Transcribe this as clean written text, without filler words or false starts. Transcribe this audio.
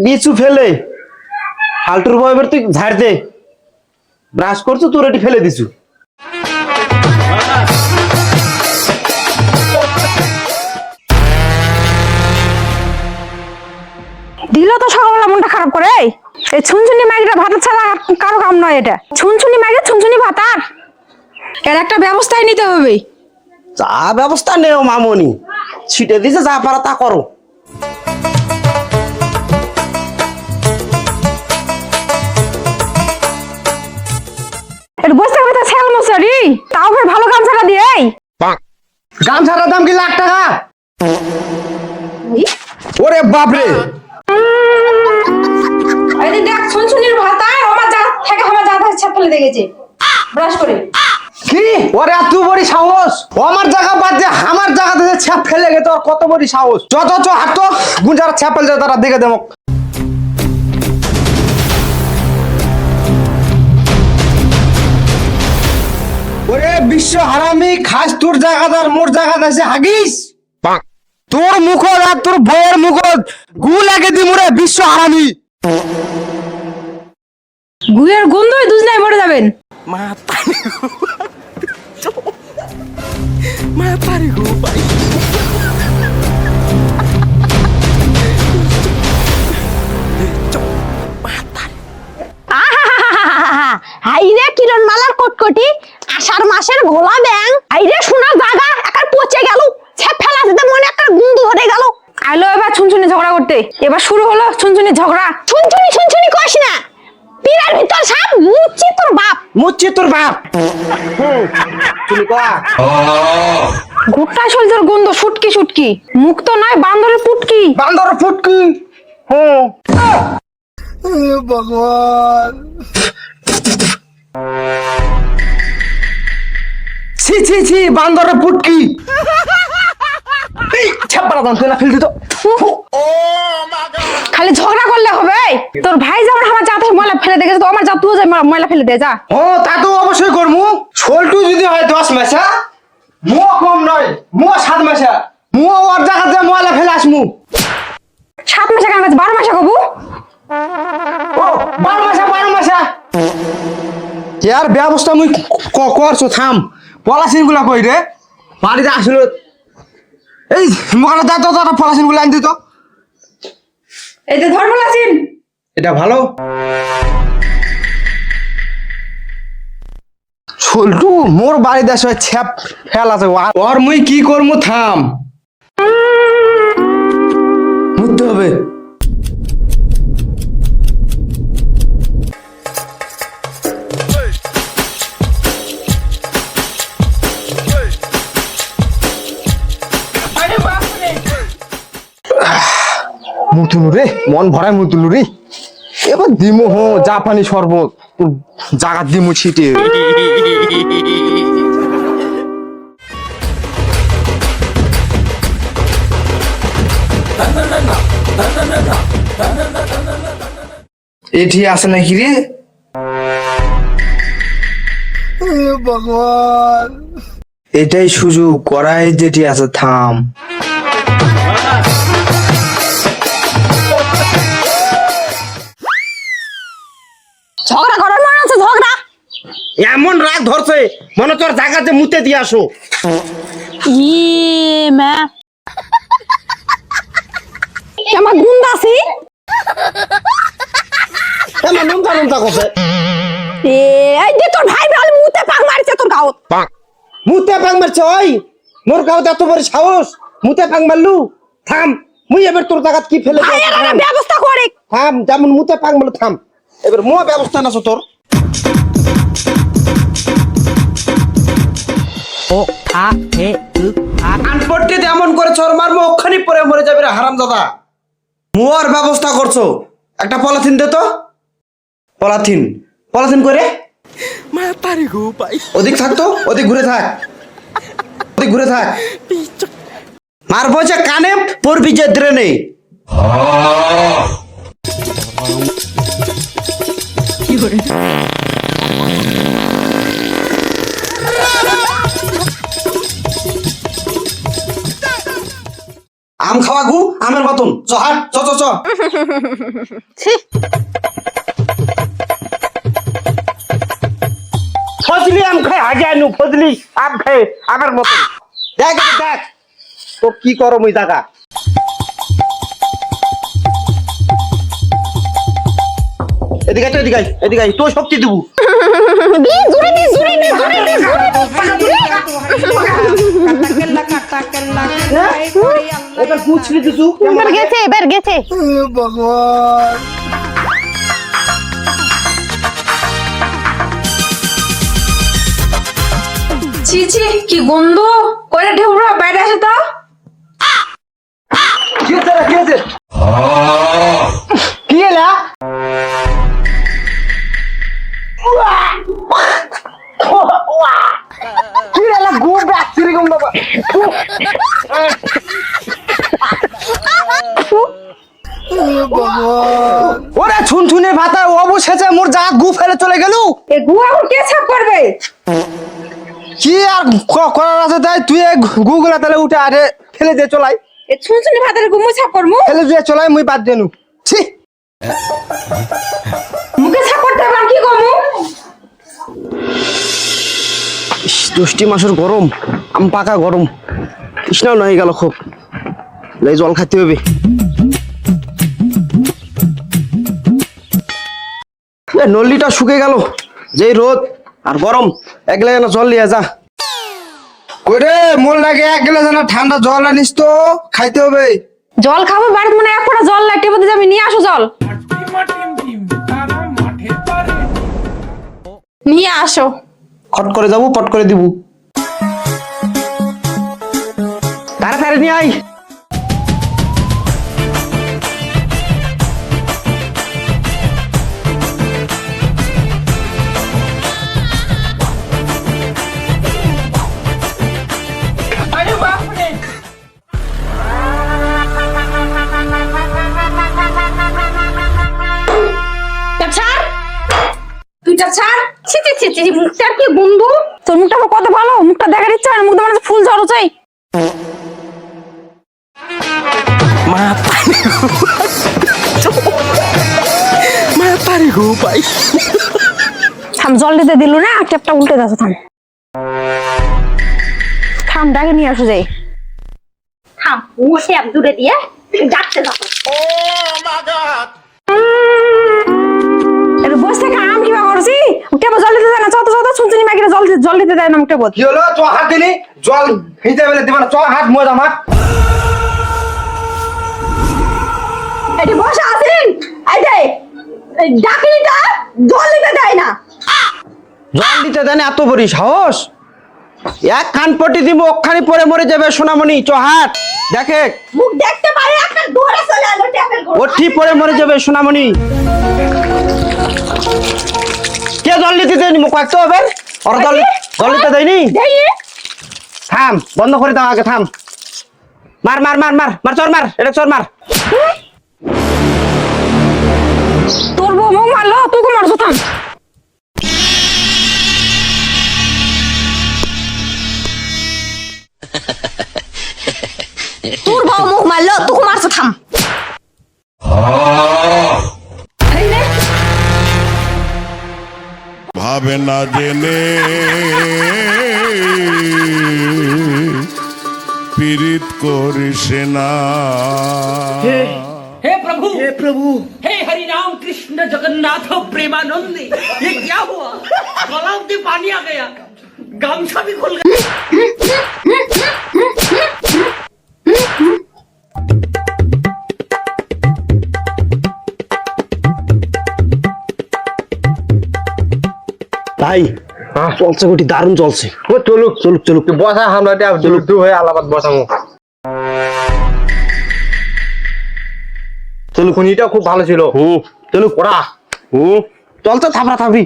লিচু ফেলে হালটুর বয়বের তুই ঝাড় দে। ব্রাশ করছো তোর এটি ফেলে দিছু। দিল তো সকালবেলা মনটা খারাপ করে। এই ছুনছুনি মাইগটা ভাতার ছাড়া কারো কাম নয় এটা। ছুনছুনি মাইগে ছুনছুনি ভাতার, এর একটা ব্যবস্থাই নিতে হবে। যা ব্যবস্থা নেও মামনি, ছিটে দিছে যা পারা তা করো। একটু বসে থাকবে তো ছেল মশারি, তাও ফের ভালো গামছাটা দিয়ে। গামছাটার দাম কি লাখ টাকা? ওরে বাপরে, এই যে দেখ ছুনছুনির ভাতার আমার যা থেকে আমার যা থাকে ছাপ ফেলে দেখেছে ব্রাশ করে। কি ওরে এত বড় সাহস? আমার জায়গা বাদ দিয়ে আমার জায়গাতে ছাপ ফেলে গে, তোর কত বড় সাহস? যত চ হাত তো গুঞ্জার ছাপ ফেলে তারা দেখে দেবো। ওরে বিশ্ব হারামি, খাস তোর জায়গাদার মোর জায়গাতে আছে হাগিস। তোর মুখ আর তোর বউয়ের মুখ গু লাগে দি মোরে বিশ্ব হারামি। গুয়ের গন্ধই দুজনাই মরে যাবেন। হাইরে কিরণ মালার কটকটি, আষাঢ় মাসের ভোলা ব্যাং, হাইরে সোনার জাগা একার পচে গেল, ছেপ ফেলা দিতে মনে একটা গুন্দু ধরে গেল। আইলো এবার ছুনছুনি ঝগড়া করতে। এবার শুরু হলো ছুনছুনি ঝগড়া। ছুনছুনি ছুনছুনি কইস না, পিরার ভিতর সাপ, মুচ্ছি তোর বাপ। মুচ্ছি তোর বাপ। তুমি কয়া ঘুরটা শরীরের গন্ধ শুটকি শুটকি, মুখ তো নয় বান্দরের পুটকি। বান্দর ফুটকি। হ্যাঁ ভগবান, ছি ছি ছি, বান্দরের পুটকি। ছাপড়া দাম ফেলা ফেল দিত। খালি ঝগড়া করলে হবে? তোর ভাই যেমন আমার জাতে ময়লা ফেলে দেখেছে, তো আমার যা তুই ময়লা ফেলে দে যা। ও তা তো অবশ্যই করমু। ছোলটু যদি হয় 10 মাসা, মুও কম নয়, মুও 7 মাসা, মুও ওর জায়গাতে ময়লা ফেলে আসমু। 7 মাসে কেন 12 মাসে কবু? ও 12 মাসা 12 মাসা। ইয়ার ব্যবস্থা মুই করছো, থাম। পলাশিন গুলা কই রে? বাড়িতে আসলো এই মোকানা দা তো পলাশিন গুলা আন দিত। এই যে ধর্মল আছেন, এটা ভালো। ছোলটু মোর বাড়িতে আসে ছ্যাপ ফেল আছে, ওর মুই কি করমু, থাম। মুততে হবে। মুতুলু রে, মন ভরায় মুতুলু রে। এবার দিমু হো জাপানি শরবত, জাগাত দিমু ছিটে। এটি আছে নাকি রে? ভগবান, এটাই সুযোগ, করাই যেটি আছে, থাম। ঝগড়া করার মনে আছে ঝগড়া? এমন রাগ ধরছে মনে তোর জায়গাতে মুতে দিয়ে আসো। মা আমার গুন্দাসি, এমন নুনতা নুনতা করছে। এই যে তোর ভাই বল মুতে পাক মারছে তোর গাও। মুতে পাক মারছে? ওই মোর গাঁত এত বড় সাহস, মুতে পাক মারলু? থাম, মুই এবার তোর জায়গাত কি ফেলে ভাই এর একটা ব্যবস্থা করে। থাম, যেমন মুতে পাক মারলু থাম। এবার মো ব্যবস্থা নাছো তোর। ও আ এ উ আ আনপট্টি এমন করে চর মারমু ওখানি পরে মরে যাবে রে হারামজাদা। মোর ব্যবস্থা করছো, একটা পলিথিন দে তো। পলিথিন পলিথিন করে মা পারি গো ভাই ওদিক থাকতো, ওদিক ঘুরে থাক, ওদিক ঘুরে থাক। মারবো যে কানে পড়বি যে ড্রেনে। কি করে আম খাওয়া গু আমের মতন চ হাট চ চ চ ছি ফজলি আম খায় হাজানু ফজলি আম খায় আমের মতন দেখ দেখ তো কি করো মুই দাদা এদিকে এদিকে এদিকে তোর শক্তি দেবো এবার পুছলি দিছু এবার গেছে ভগবান ছি ছি কি গন্ধ কইরা ঢেউরা বাইরে আসে তো কি হয়েছে কি এলা কি এলা গু ব্যাকটেরিয়া গম বাবা ওরে ছুনছুনে ভাতা অবশেষে মোর জাত গু ফেলে চলে গেল এ গুয়া এখন কে ছাপ করবে কি আর করার আছে তাই তুই গুগুলা তাহলে উঠে আরে ফেলে দিয়ে চলাই এ ছুনছুনি ভাতের গুমু ছাপ করমু ফেলে দিয়ে চলাই মুই বাদ দেনু ছি মুখে ছাপ করতে পার কি কমু জ্যৈষ্ঠ মাসের গরম আম পাকা গরম কৃষ্ণাও নয় গেল খুব লাই জল খাইতে হবে নল্লিটা শুকে গেল যেই রোদ আর গরম এক লাগে না জল নিয়ে যা কইরে মোর লাগে এক গেলে জানা ঠান্ডা জল আনিস তো খাইতে হবে জল খাবো বাড়ি মনে এক ফোঁটা জল লাগতে বলতে যাবি নিয়ে আসো জল নিয়ে আসো খট করে যাবো পট করে দিব তাড়াতাড়ি নিয়ে আই ছাড় তুই ছাড় ছি ছি ছি ছি মুখটার কি গন্ধ তোর মুখটা আমার কত ভালো মুখটা দেখার ইচ্ছা হয় না, মুখটা মানে ফুল ঝরো চাই মা পারে গো পাই থাম জল দিতে দিল না ট্যাপটা উল্টে যাচ্ছে থাম থাম ডাকে নিয়ে আসো যাই থাম মুখে আপ দূরে দিয়ে ডাকতে যাবো এর বসে থেকে আম কিবা করছি টেবো জল দিতে দেয় না চত চত ছুনছুনি মাগিরে জল দিতে দেয় না মুখটা বল কি হলো চ হাত দিলি জল হিতে বেলে দিবা না চ হাত মজা মার এটি বসে আছেন এই যে ডাকিটা জল দিতে দেয় না জল দিতে দেন এত বড় সাহস এক কান পটি দিব ওখানে পরে মরে যাবে সোনামণি চ হাত দেখে মুখ দেখতে পারে একটা দৌড়ে চলে এলো ট্যাপের গোল ওঠি পরে মরে যাবে সোনামণি কে জল দিতে দেয়নি মুখ একটু হবে ওর জল দিতে দেয়নি দেই থাম বন্ধ করে দাও আগে থাম মার মার মার মার মার চর মার এটা চর মার তোর বউ মুখ মারলো তুই মারছো থাম তোর বউ মুখ মারলো তুই মারছো থাম ভাবে না জেনে পীড়িত করিস না हे प्रभु हे हरि राम कृष्ण जगन्नाथ प्रेमानंद ये क्या हुआ तालाब में पानी आ गया गामछा भी खुल गया ভাই চলছে গোটি দারুণ চলছে ও চলুক চলুক চলুক বসা আমরা চলুক তুই হয়ে আলাপাত বসামো চলুক খুনিটা খুব ভালো ছিল চলুক ওরা চলছে থাপড়া থাপড়ি